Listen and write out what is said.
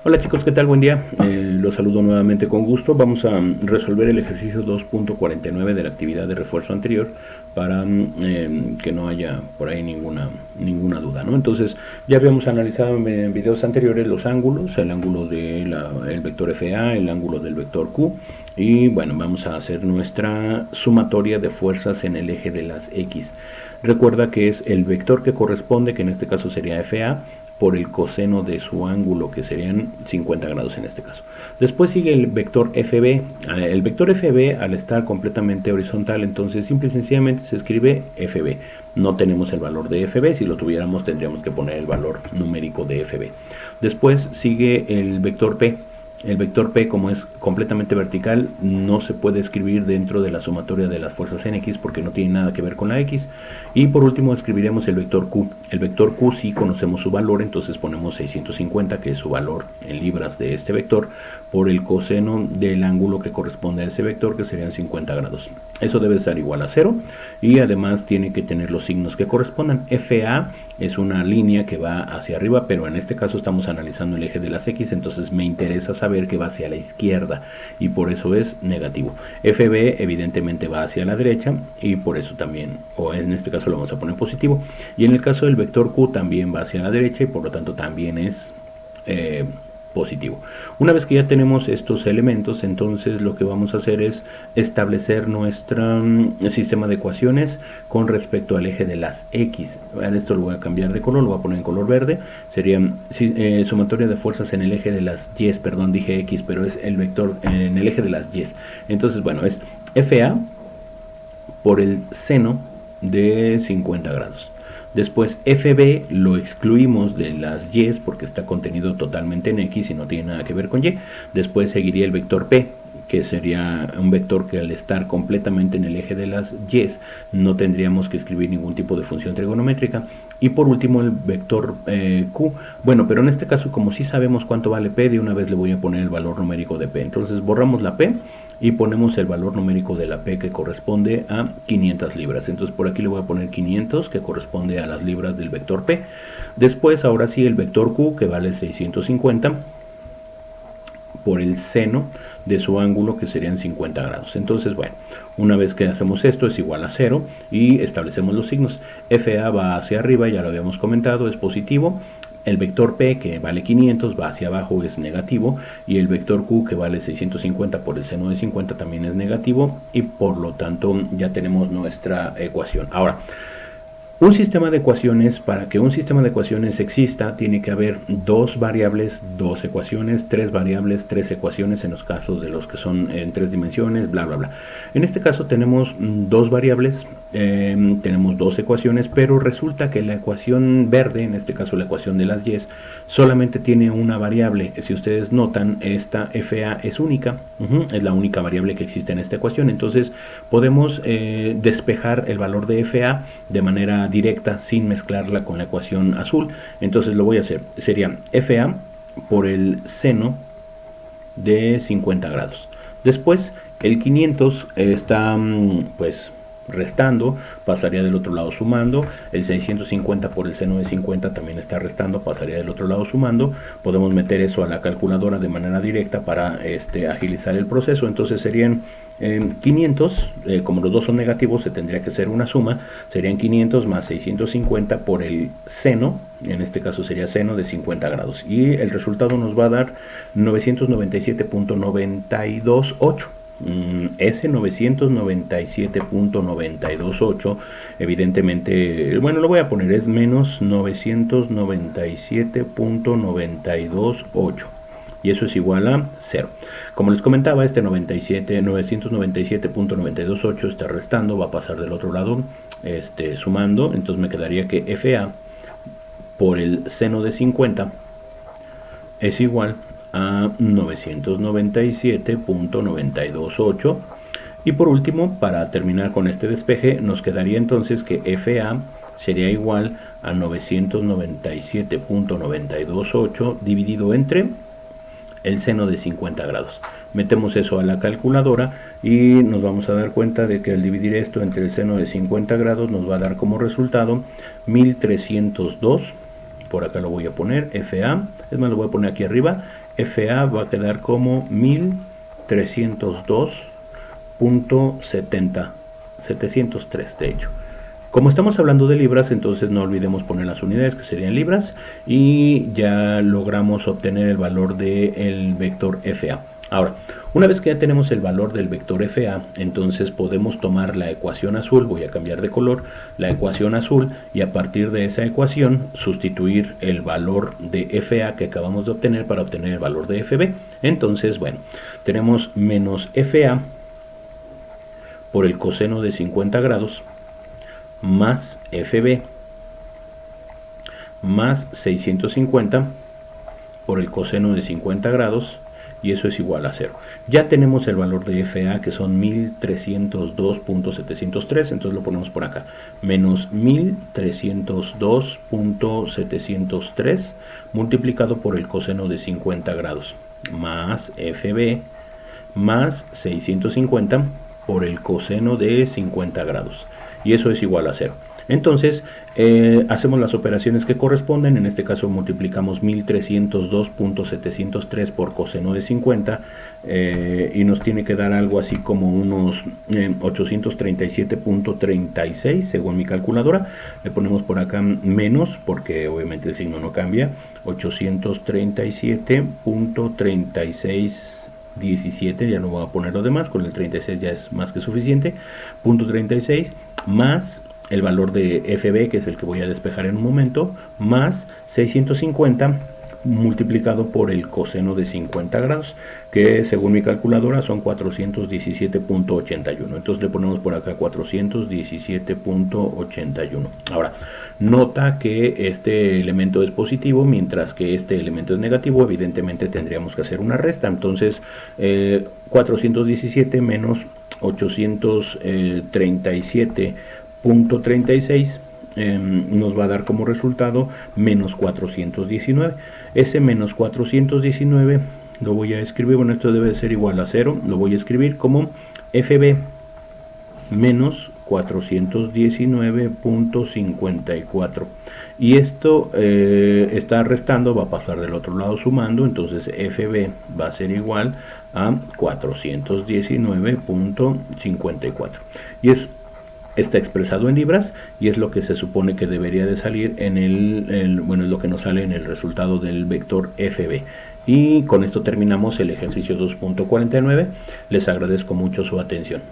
Hola chicos, ¿qué tal? Buen día. Los saludo nuevamente con gusto. Vamos a resolver el ejercicio 2.49 de la actividad de refuerzo anterior para que no haya por ahí ninguna duda, ¿no? Entonces, ya habíamos analizado en videos anteriores los ángulos, el ángulo del vector FA, el ángulo del vector Q, y bueno, vamos a hacer nuestra sumatoria de fuerzas en el eje de las X. Recuerda que es el vector que corresponde, que en este caso sería FA, por el coseno de su ángulo, que serían 50 grados en este caso. Después sigue el vector FB. El vector FB, al estar completamente horizontal, entonces simple y sencillamente se escribe FB. No tenemos el valor de FB, si lo tuviéramos tendríamos que poner el valor numérico de FB. Después sigue el vector P. El vector P, como es completamente vertical, no se puede escribir dentro de la sumatoria de las fuerzas en X porque no tiene nada que ver con la X. Y por último escribiremos el vector Q. El vector Q sí conocemos su valor, entonces ponemos 650, que es su valor en libras de este vector, por el coseno del ángulo que corresponde a ese vector, que serían 50 grados. Eso debe estar igual a 0 y además tiene que tener los signos que correspondan. FA es una línea que va hacia arriba, pero en este caso estamos analizando el eje de las X, entonces me interesa saber que va hacia la izquierda y por eso es negativo. FB evidentemente va hacia la derecha y por eso también, o en este caso lo vamos a poner positivo. Y en el caso del vector Q también va hacia la derecha y por lo tanto también es positivo. Una vez que ya tenemos estos elementos, entonces lo que vamos a hacer es establecer nuestro sistema de ecuaciones con respecto al eje de las X. Esto lo voy a cambiar de color, lo voy a poner en color verde. Sería sumatoria de fuerzas en el eje de las Y, perdón, dije X, pero es el vector en el eje de las Y. Entonces, bueno, es FA por el seno de 50 grados. Después FB lo excluimos de las Y porque está contenido totalmente en X y no tiene nada que ver con Y. Después seguiría el vector P, que sería un vector que al estar completamente en el eje de las Y no tendríamos que escribir ningún tipo de función trigonométrica. Y por último el vector Q. Bueno, pero en este caso, como sí sabemos cuánto vale P, de una vez le voy a poner el valor numérico de P. Entonces borramos la P y ponemos el valor numérico de la P, que corresponde a 500 libras. Entonces por aquí le voy a poner 500, que corresponde a las libras del vector P. Después, ahora sí, el vector Q, que vale 650 por el seno de su ángulo, que serían 50 grados. Entonces, bueno, una vez que hacemos esto es igual a 0 y establecemos los signos. FA va hacia arriba, ya lo habíamos comentado, es positivo. El vector P, que vale 500, va hacia abajo, es negativo, y el vector Q, que vale 650 por el seno de 50, también es negativo, y por lo tanto ya tenemos nuestra ecuación. Ahora, un sistema de ecuaciones, para que un sistema de ecuaciones exista, tiene que haber dos variables, dos ecuaciones, tres variables, tres ecuaciones en los casos de los que son en tres dimensiones, bla, bla, bla. En este caso tenemos dos variables, tenemos dos ecuaciones, pero resulta que la ecuación verde, en este caso la ecuación de las Y, solamente tiene una variable. Si ustedes notan, esta FA es única, es la única variable que existe en esta ecuación. Entonces podemos despejar el valor de FA de manera directa sin mezclarla con la ecuación azul. Entonces lo voy a hacer, sería FA por el seno de 50 grados. Después el 500 está pues restando, pasaría del otro lado sumando. El 650 por el seno de 50 también está restando, pasaría del otro lado sumando. Podemos meter eso a la calculadora de manera directa para agilizar el proceso. Entonces serían 500, como los dos son negativos, se tendría que hacer una suma. Serían 500 más 650 por el seno, en este caso sería seno de 50 grados. Y el resultado nos va a dar 997.928. Ese 997.928, evidentemente, bueno, lo voy a poner, es menos 997.928, y eso es igual a 0. Como les comentaba, este 997.928 está restando, va a pasar del otro lado sumando. Entonces me quedaría que FA por el seno de 50 es igual a 997.928. Y por último, para terminar con este despeje, nos quedaría entonces que FA sería igual a 997.928 dividido entre el seno de 50 grados. Metemos eso a la calculadora y nos vamos a dar cuenta de que al dividir esto entre el seno de 50 grados nos va a dar como resultado 1302. Por acá lo voy a poner, FA, es más, lo voy a poner aquí arriba, FA va a quedar como 1302.703 de hecho. Como estamos hablando de libras, entonces no olvidemos poner las unidades, que serían libras, y ya logramos obtener el valor del vector FA. Ahora, una vez que ya tenemos el valor del vector FA, entonces podemos tomar la ecuación azul, voy a cambiar de color, la ecuación azul, y a partir de esa ecuación sustituir el valor de FA que acabamos de obtener para obtener el valor de FB. Entonces, bueno, tenemos menos FA por el coseno de 50 grados más FB más 650 por el coseno de 50 grados, y eso es igual a 0. Ya tenemos el valor de FA, que son 1302.703, entonces lo ponemos por acá, menos 1302.703 multiplicado por el coseno de 50 grados, más FB más 650 por el coseno de 50 grados, y eso es igual a 0. Entonces hacemos las operaciones que corresponden. En este caso multiplicamos 1302.703 por coseno de 50 y nos tiene que dar algo así como unos 837.36 según mi calculadora. Le ponemos por acá menos porque obviamente el signo no cambia, 837.36 17, ya no voy a poner lo demás, con el 36 ya es más que suficiente, punto 36 más el valor de FB, que es el que voy a despejar en un momento, más 650 multiplicado por el coseno de 50 grados, que según mi calculadora son 417.81. Entonces le ponemos por acá 417.81. Ahora, nota que este elemento es positivo, mientras que este elemento es negativo. Evidentemente tendríamos que hacer una resta. Entonces 417 menos 837.36 nos va a dar como resultado menos 419. Ese menos 419 lo voy a escribir, bueno, esto debe ser igual a 0, lo voy a escribir como FB menos 419.54, y esto está restando, va a pasar del otro lado sumando, entonces FB va a ser igual a 419.54, y está expresado en libras, y es lo que se supone que debería de salir en bueno, es lo que nos sale en el resultado del vector FB. Y con esto terminamos el ejercicio 2.49. Les agradezco mucho su atención.